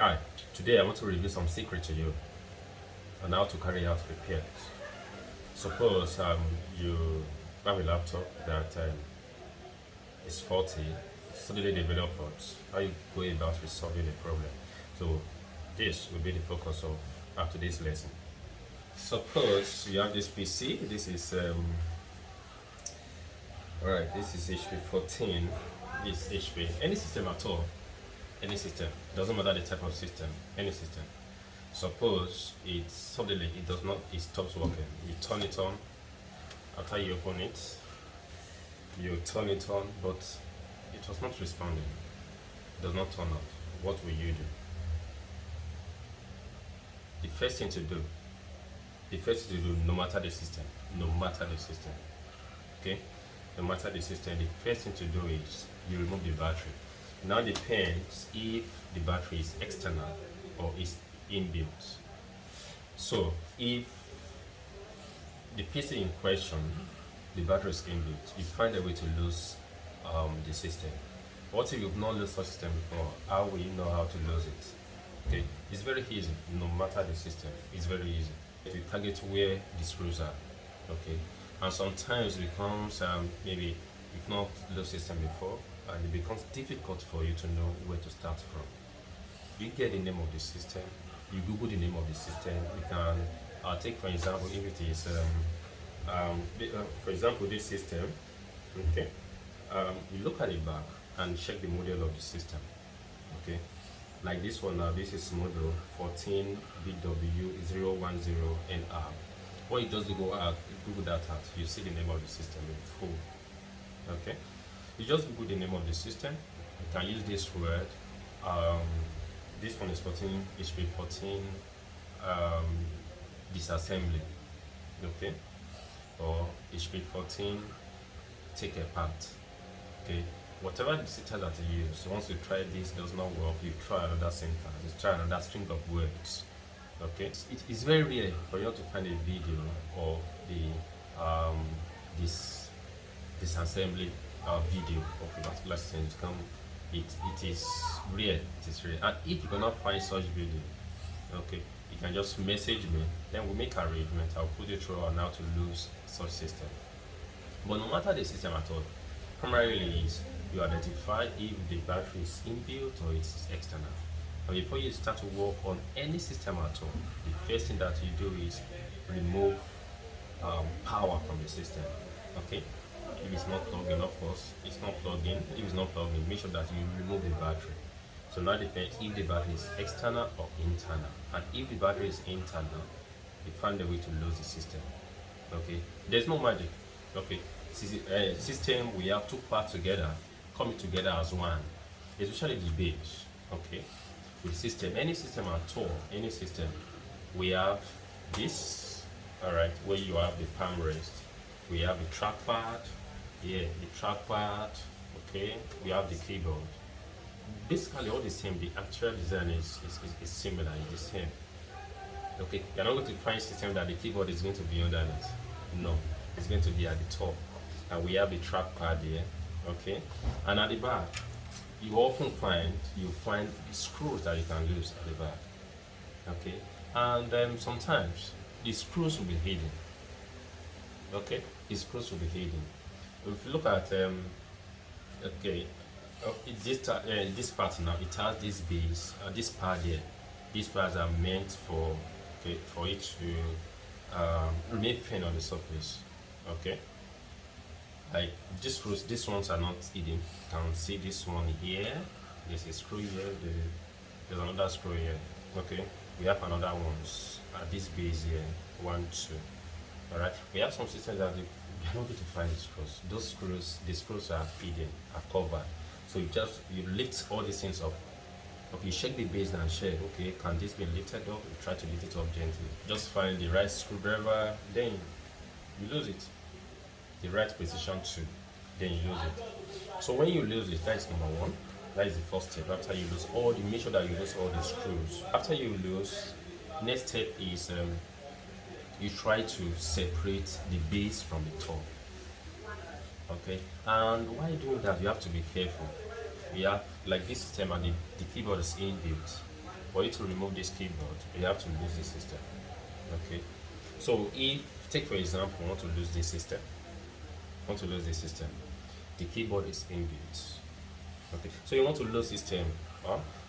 Hi, today I want to reveal some secret to you on how to carry out repairs. Suppose you have a laptop that is faulty, suddenly develop faults. How you go about resolving the problem. So this will be the focus of today's lesson. Suppose you have this PC. This is alright. This is HP 14. This HP. Any system at all. Any system. Doesn't matter the type of system. Any system. Suppose it suddenly it stops working. You turn it on. After you open it, you turn it on, but it was not responding. It does not turn out. What will you do? The first thing to do, no matter the system, okay? No matter the system, the first thing to do is you remove the battery. Now depends if the battery is external or is inbuilt. So if the PC in question, the battery is inbuilt, you find a way to lose the system. What if you've not lost such system before? How will you know how to lose it? Okay, it's very easy. No matter the system, it's very easy. You target where the screws are. Okay, and sometimes it becomes maybe you've not lost system before, and it becomes difficult for you to know where to start from. You get the name of the system, you Google the name of the system. You can take for example if it is for example this system. Okay, you look at the back and check the model of the system. Okay, like this one now, this is model 14BW010NR. What you just Google that out, you see the name of the system in full. Okay, you just Google the name of the system. You can use this word. This one is 14 HP 14 disassembly. Okay, or HP 14 take apart. Okay, whatever the syntax that you use, once you try this does not work, you try another syntax, you try another string of words. Okay, it is very rare for you to find a video of the this disassembly video of a particular system. It is rare. It is rare, and if you cannot find such video, okay, you can just message me. Then we'll make arrangement. I'll put you through on how to lose such system. But no matter the system at all, primarily is you identify if the battery is inbuilt or it is external. And before you start to work on any system at all, the first thing that you do is remove power from the system. Okay, if it's not plugged in, of course, it's not plugged in. If it's not plugged in, make sure that you remove the battery. So now depends if the battery is external or internal. And if the battery is internal, you find a way to lose the system. Okay, there's no magic. Okay, system, we have two parts together, coming together as one, especially the base. Okay, with system, any system at all, any system, we have this, all right, where you have the palm rest, we have the trackpad, yeah, the trackpad. Okay, we have the keyboard. Basically all the same. The actual design is similar, it's the same. Okay, you're not going to find system that the keyboard is going to be underneath. No, it's going to be at the top. And we have the trackpad here. Okay, and at the back you often find the screws that you can use at the back. Okay, and sometimes the screws will be hidden. Okay, the screws will be hidden. If you look at okay, this part now, it has this base, this part here. These parts are meant for for it to remain thin on the surface. Okay, like these screws, these ones are not hidden. You can see this one here. There's a screw here. There's another screw here. Okay, we have another ones at this base here. 1, 2. All right. We have some systems that you're not going to find the screws. Those screws, the screws are hidden, are covered. So you lift all these things up. Okay, you check the base and check. Okay, can this be lifted up? You try to lift it up gently. Just find the right screwdriver. Then you lose it. The right position too. Then you lose it. So when you lose it, that is number one. That is the first step. After you lose make sure that you lose all the screws. After you lose, next step is you try to separate the base from the top. Okay, and while doing that, you have to be careful. We have like this system, and the keyboard is inbuilt. for you to remove this keyboard, you have to lose the system. Okay, so if, take for example, you want to lose this system, the keyboard is inbuilt. Okay, so you want to lose system,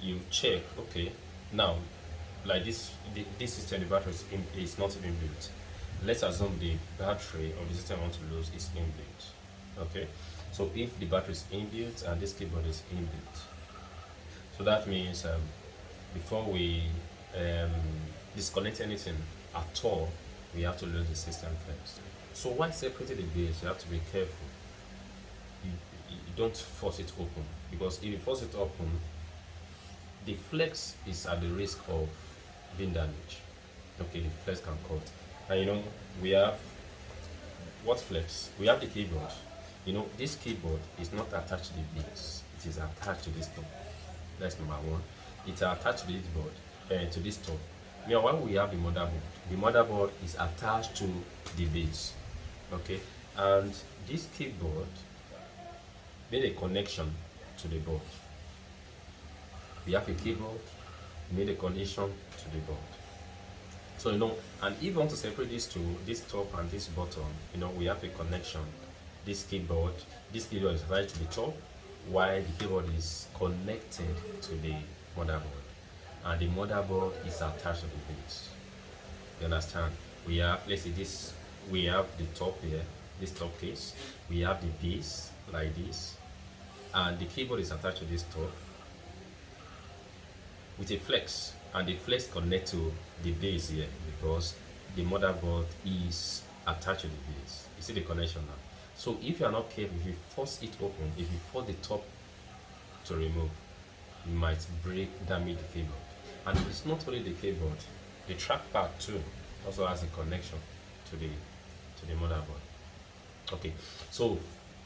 you check, okay, now like this system, the battery is not even built. Let's assume the battery of the system I want to lose is inbuilt. Okay, so if the battery is inbuilt and this keyboard is inbuilt, so that means before we disconnect anything at all, we have to load the system first. So while separating the base, you have to be careful. You don't force it open, because if you force it open, the flex is at the risk of being damaged. Okay, the flex can cut. And you know, we have what flex? We have the keyboard. You know, this keyboard is not attached to the base, it is attached to this top. That's number one. It's attached to this board, to this top. Meanwhile, we have the motherboard is attached to the base. Okay, and this keyboard made a connection to the board. We have a keyboard, made a connection to the board. So you know, and if you want to separate these two, this top and this bottom, you know, we have a connection. This keyboard is right to the top, while the keyboard is connected to the motherboard, and the motherboard is attached to the base. You understand? We have, let's say this, we have the top here, this top case, we have the base like this, and the keyboard is attached to this top with a flex, and the flex connect to the base here because the motherboard is attached to the base. You see the connection now? So if you are not careful, if you force it open, if you force the top to remove, you might damage the keyboard. And it's not only the keyboard, the trackpad too also has a connection to the motherboard. Okay, so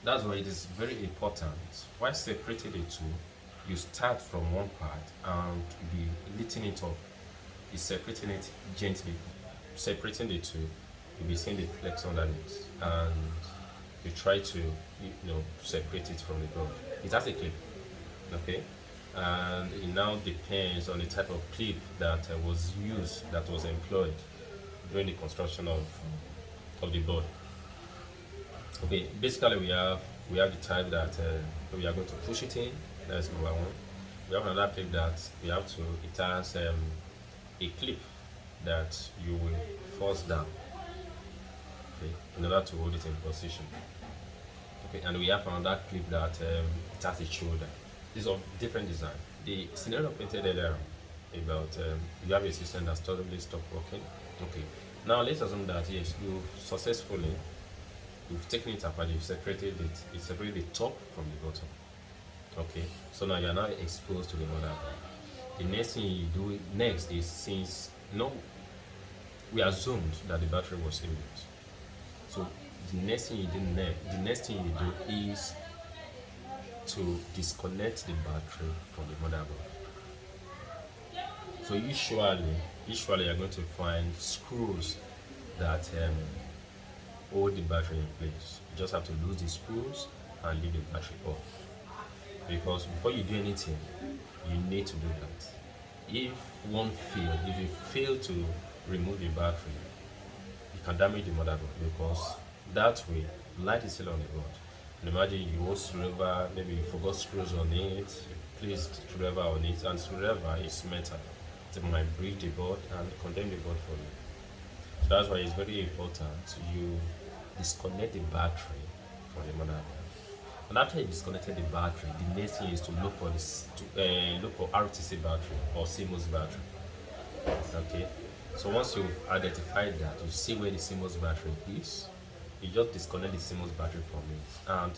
that's why it is very important. While separating the two, you start from one part and be lifting it up. You're separating it gently. Separating the two, you'll be seeing the flex underneath, and you try to separate it from the board. It has a clip, okay, and it now depends on the type of clip that was used, that was employed during the construction of the board. Okay, basically we have the type that we are going to push it in. That's number one. We have another clip that we have to, it has a clip that you will force down, okay, in order to hold it in position. Okay, and we have another clip that it has a shoulder. These are different design. The scenario painted earlier about you have a system that's totally stopped working. Okay, now let's assume that yes, you've taken it apart, you've separated it, you separated the top from the bottom. Okay, so now you are now exposed to the motherboard. The next thing you do next is, since we assumed that the battery was inbuilt, so the next thing you do is to disconnect the battery from the motherboard. So usually you're going to find screws that hold the battery in place. You just have to lose the screws and leave the battery off. Because before you do anything, you need to do that. If you fail to remove the battery, you can damage the motherboard, because that way light is still on the board. And imagine you hold screwdriver, maybe you forgot screws on it, placed screwdriver on it, and screwdriver is metal. It might break the board and condemn the board for you. So that's why it's very important you disconnect the battery from the motherboard. And after you disconnected the battery, the next thing is to look for RTC battery or CMOS battery. Okay, so once you've identified that, you see where the CMOS battery is, you just disconnect the CMOS battery from it and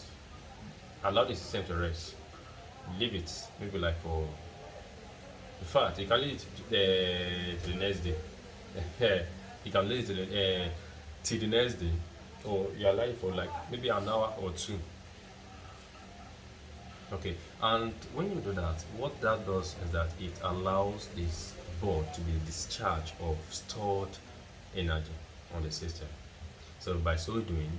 allow the system to rest. Leave it maybe like for, in fact, you can leave it to the next day. You can leave it till the next day, or you allow it for like maybe an hour or two. Okay, and when you do that, what that does is that it allows this board to be discharged of stored energy on the system. So by so doing,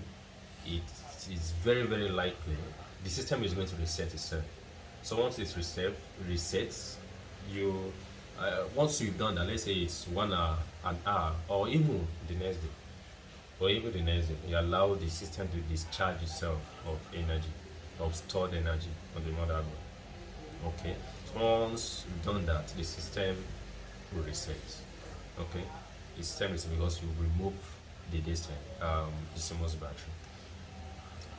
it is very, very likely the system is going to reset itself. So once it resets, you once you've done that, let's say it's 1 hour, an hour, or even the next day, you allow the system to discharge itself of energy, of stored energy on the motherboard. Okay, so once you've done that, the system will reset. Okay, the system is because you remove the distance, the CMOS battery.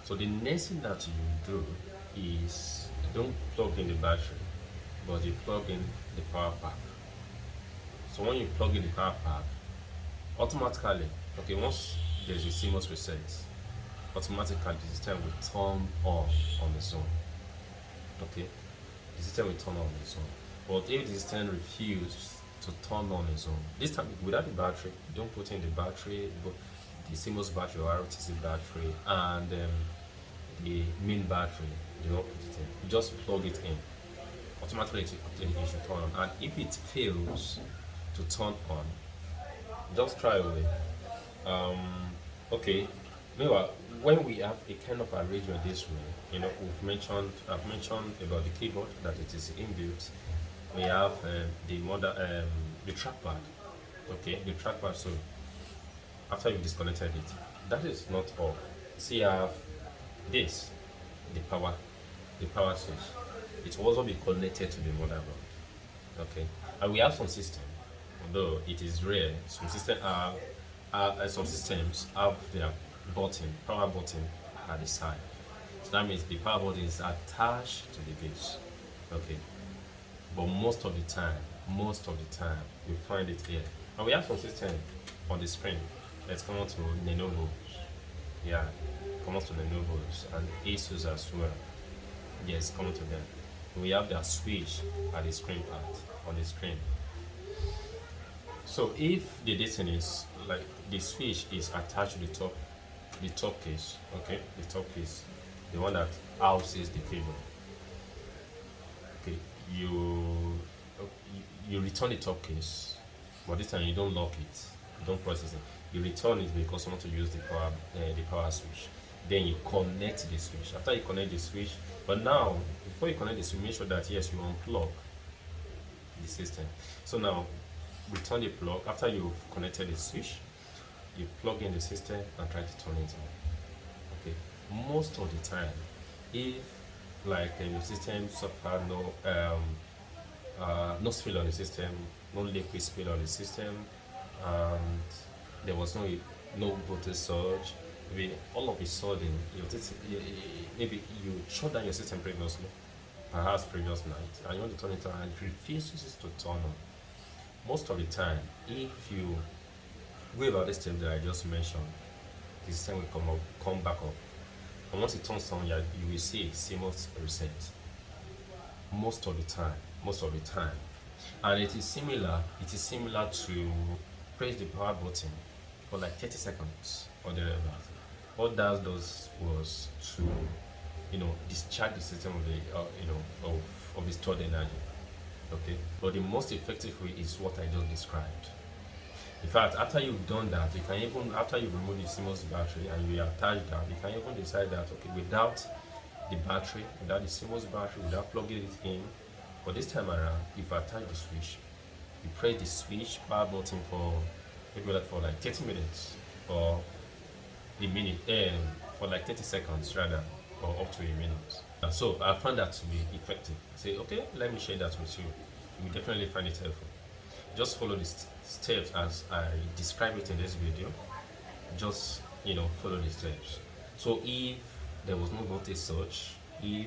So the next thing that you do is don't plug in the battery, but you plug in the power pack. So when you plug in the power pack, automatically, okay, once there's a CMOS reset, automatically the system will turn on its own. Okay, the system will turn on its own. But if the system refuses to turn on its own, this time without the battery, you don't put in the battery, but the CMOS battery or ROTC battery and the main battery, you don't put it in. You just plug it in. Automatically it should turn on. And if it fails to turn on, just try away. Okay. Meanwhile, when we have a kind of arrangement this way, I've mentioned about the keyboard that it is inbuilt. We have the trackpad. Okay, the trackpad. So after you disconnected it, that is not all. See, I have this, the power switch. It will also be connected to the motherboard. Okay, and we have some system, although it is rare. Some systems have their power button at the side. So that means the power button is attached to the base. Okay, but most of the time, you find it here. And we have some system on the screen. Let's come on to Lenovo. Yeah, come on to Lenovo's and asus as well. Yes, come on to them. We have their switch at the screen part on the screen. So if the distance is like the switch is attached to the top case, okay, the top case, the one that houses the cable. Okay, you return the top case, but this time you don't lock it, you don't process it. You return it because you want to use the power switch. Then you connect the switch. After you connect the switch, but now before you connect the switch, make sure that yes, you unplug the system. So now return the plug. After you've connected the switch, you plug in the system and try to turn it on. Okay, most of the time, if like your system suffer no spill on the system, no liquid spill on the system, and there was no voltage surge, maybe all of a sudden maybe you shut down your system previously, perhaps previous night, and you want to turn it on and it refuses to turn on. Most of the time, if you go about this step that I just mentioned, the system will come back up. And once it turns on, you will see a CMOS reset. Most of the time. And it is similar to press the power button for like 30 seconds or thereabouts. What that does was to, discharge the system of the stored energy. Okay, but the most effective way is what I just described. In fact, after you've done that, you can even, after you remove the CMOS battery and you attach that, you can even decide that, okay, without the battery, without the CMOS battery, without plugging it in, but this time around, if I attach the switch, you press the switch power button for maybe for like 30 minutes or for like 30 seconds rather, or up to a minute. So I found that to be effective. Say, okay, let me share that with you. You will definitely find it helpful. Just follow the steps as I describe it in this video. Just follow the steps. So if there was no voltage surge, if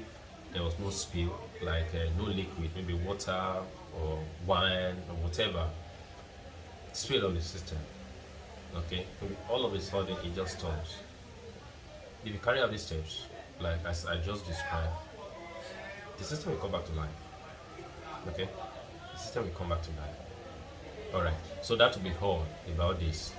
there was no spill, like no liquid, maybe water or wine or whatever, spill on the system, okay, maybe all of a sudden it just stops. If you carry out these steps, like as I just described, the system will come back to life. Okay, the system will come back to life. All right, so that will be all about this.